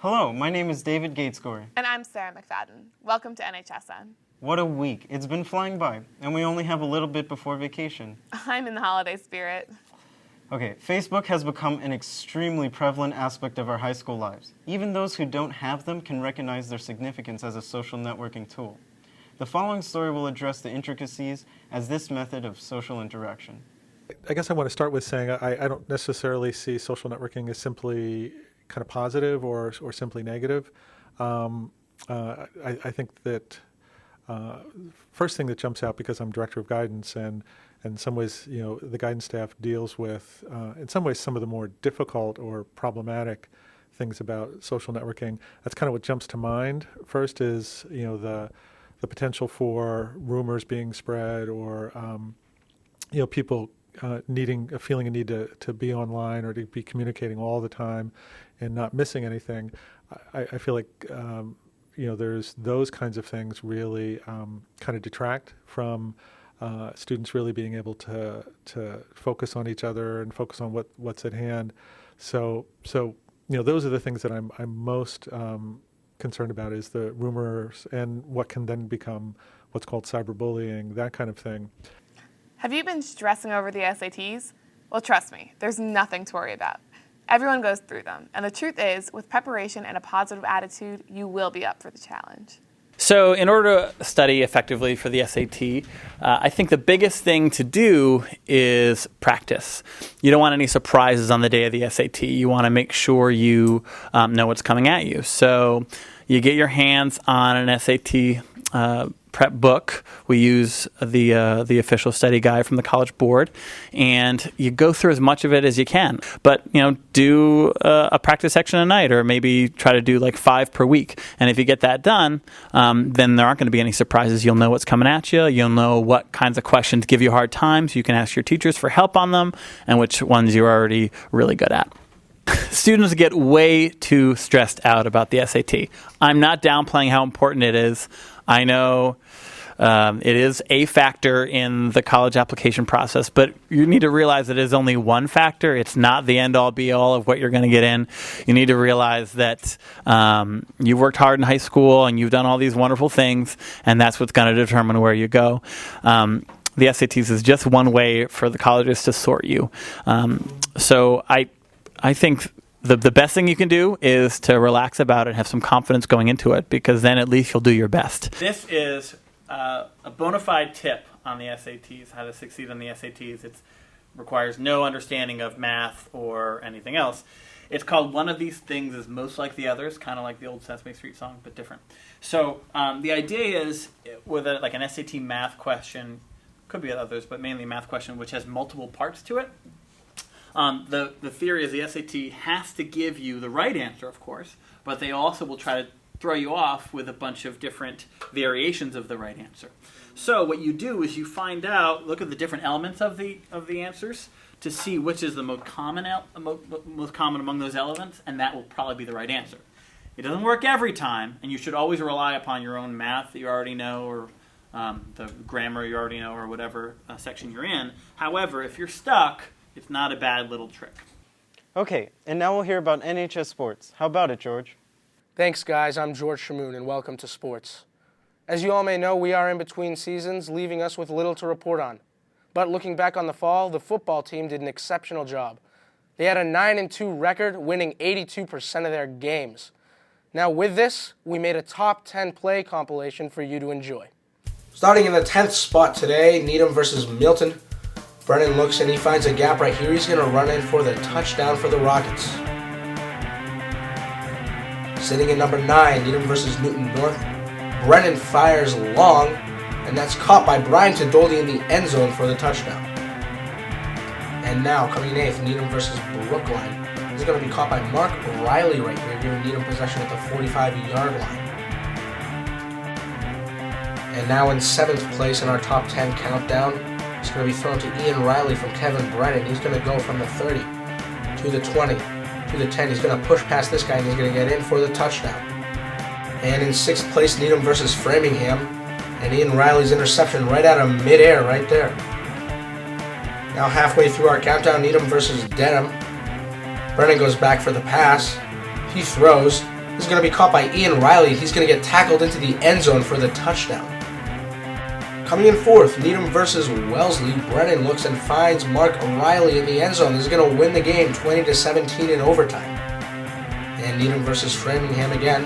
Hello, my name is David Gatescore. And I'm Sarah McFadden. Welcome to NHSN. What a week. It's been flying by, and we only have a little bit before vacation. I'm in the holiday spirit. Okay, Facebook has become an extremely prevalent aspect of our high school lives. Even those who don't have them can recognize their significance as a social networking tool. The following story will address the intricacies as this method of social interaction. I guess I want to start with saying I don't necessarily see social networking as simply kind of positive or simply negative. I think that first thing that jumps out, because I'm director of guidance, and in some ways, the guidance staff deals with, in some ways, some of the more difficult or problematic things about social networking. That's kind of what jumps to mind. First is, the potential for rumors being spread, or people feeling a need to be online or to be communicating all the time and not missing anything. I feel like there's those kinds of things really kind of detract from students really being able to focus on each other and focus on what's at hand. So those are the things that I'm most concerned about, is the rumors and what can then become what's called cyberbullying, that kind of thing. Have you been stressing over the SATs? Well, trust me, there's nothing to worry about. Everyone goes through them, and the truth is, with preparation and a positive attitude, you will be up for the challenge. So in order to study effectively for the SAT, I think the biggest thing to do is practice. You don't want any surprises on the day of the SAT. You want to make sure you know what's coming at you. So you get your hands on an SAT prep book. We use the official study guide from the College Board, and you go through as much of it as you can. But do a practice section a night, or maybe try to do like 5 per week. And if you get that done, then there aren't going to be any surprises. You'll know what's coming at you. You'll know what kinds of questions give you a hard time, so you can ask your teachers for help on them, and which ones you're already really good at. Students get way too stressed out about the SAT. I'm not downplaying how important it is. I know it is a factor in the college application process, but you need to realize that it is only one factor. It's not the end-all, be-all of what you're going to get in. You need to realize that you've worked hard in high school and you've done all these wonderful things, and that's what's going to determine where you go. The SATs is just one way for the colleges to sort you. So I think the best thing you can do is to relax about it and have some confidence going into it, because then at least you'll do your best. This is a bona fide tip on the SATs, how to succeed on the SATs. It requires no understanding of math or anything else. It's called One of These Things is Most Like the Others, kind of like the old Sesame Street song, but different. So the idea is, with like an SAT math question, could be others, but mainly a math question, which has multiple parts to it. The theory is the SAT has to give you the right answer, of course, but they also will try to throw you off with a bunch of different variations of the right answer. So what you do is you find out, look at the different elements of the answers to see which is the most common among those elements, and that will probably be the right answer. It doesn't work every time, and you should always rely upon your own math that you already know, or the grammar you already know, or whatever section you're in. However, if you're stuck, it's not a bad little trick. Okay, and now we'll hear about NHS sports. How about it, George? Thanks, guys. I'm George Shamoon, and welcome to sports. As you all may know, we are in between seasons, leaving us with little to report on. But looking back on the fall, the football team did an exceptional job. They had a 9-2 record, winning 82% of their games. Now with this, we made a top 10 play compilation for you to enjoy. Starting in the 10th spot today, Needham versus Milton. Brennan looks and he finds a gap right here. He's going to run in for the touchdown for the Rockets. Sitting in number 9, Needham versus Newton North. Brennan fires long, and that's caught by Brian Tadoldi in the end zone for the touchdown. And now, coming in 8th, Needham versus Brookline. This is going to be caught by Mark Riley right here, giving Needham possession at the 45-yard line. And now in 7th place in our top 10 countdown, it's going to be thrown to Ian Riley from Kevin Brennan. He's going to go from the 30 to the 20 to the 10. He's going to push past this guy and he's going to get in for the touchdown. And in 6th place, Needham versus Framingham. And Ian Riley's interception right out of midair right there. Now halfway through our countdown, Needham versus Denham. Brennan goes back for the pass. He throws. He's going to be caught by Ian Riley. He's going to get tackled into the end zone for the touchdown. Coming in fourth, Needham versus Wellesley. Brennan looks and finds Mark Riley in the end zone. This is going to win the game 20-17 in overtime. And Needham versus Framingham again.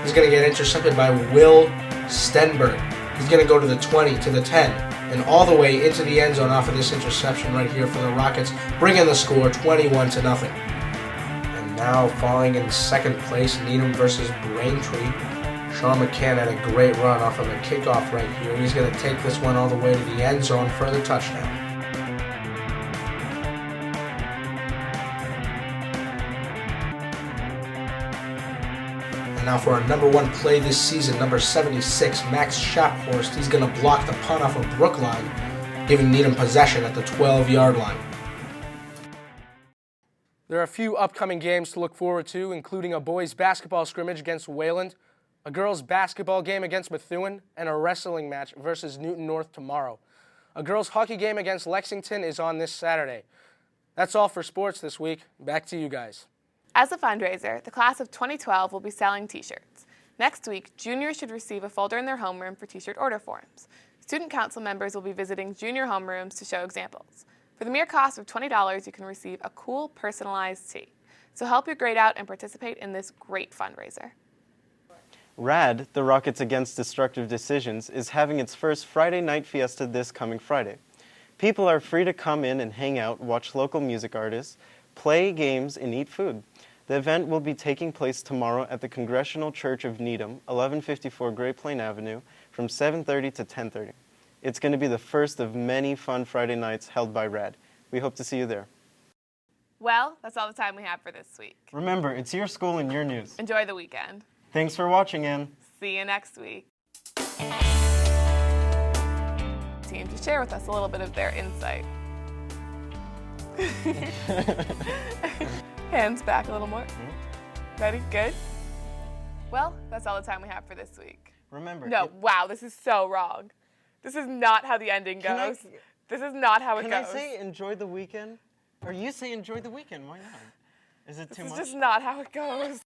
He's going to get intercepted by Will Stenberg. He's going to go to the 20, to the 10, and all the way into the end zone off of this interception right here for the Rockets, bringing the score 21-0. And now falling in second place, Needham versus Braintree. Sean McCann had a great run off of a kickoff right here. He's going to take this one all the way to the end zone for the touchdown. And now for our number one play this season, number 76, Max Shaphorst. He's going to block the punt off of Brookline, giving Needham possession at the 12-yard line. There are a few upcoming games to look forward to, including a boys' basketball scrimmage against Wayland, a girls' basketball game against Methuen, and a wrestling match versus Newton North tomorrow. A girls' hockey game against Lexington is on this Saturday. That's all for sports this week. Back to you guys. As a fundraiser, the class of 2012 will be selling t-shirts. Next week, juniors should receive a folder in their homeroom for t-shirt order forms. Student council members will be visiting junior homerooms to show examples. For the mere cost of $20, you can receive a cool, personalized tee. So help your grade out and participate in this great fundraiser. RAD, the Rockets Against Destructive Decisions, is having its first Friday night fiesta this coming Friday. People are free to come in and hang out, watch local music artists, play games, and eat food. The event will be taking place tomorrow at the Congregational Church of Needham, 1154 Great Plain Avenue, from 7:30 to 10:30. It's going to be the first of many fun Friday nights held by RAD. We hope to see you there. Well, that's all the time we have for this week. Remember, it's your school and your news. Enjoy the weekend. Thanks for watching, Ann. See you next week. Team to share with us a little bit of their insight. Hands back a little more. Ready? Good? Well, that's all the time we have for this week. Remember. No, wow, this is so wrong. This is not how the ending goes. This is not how it goes. Can I say enjoy the weekend? Or you say enjoy the weekend, why not? Is it too much? This is just not how it goes.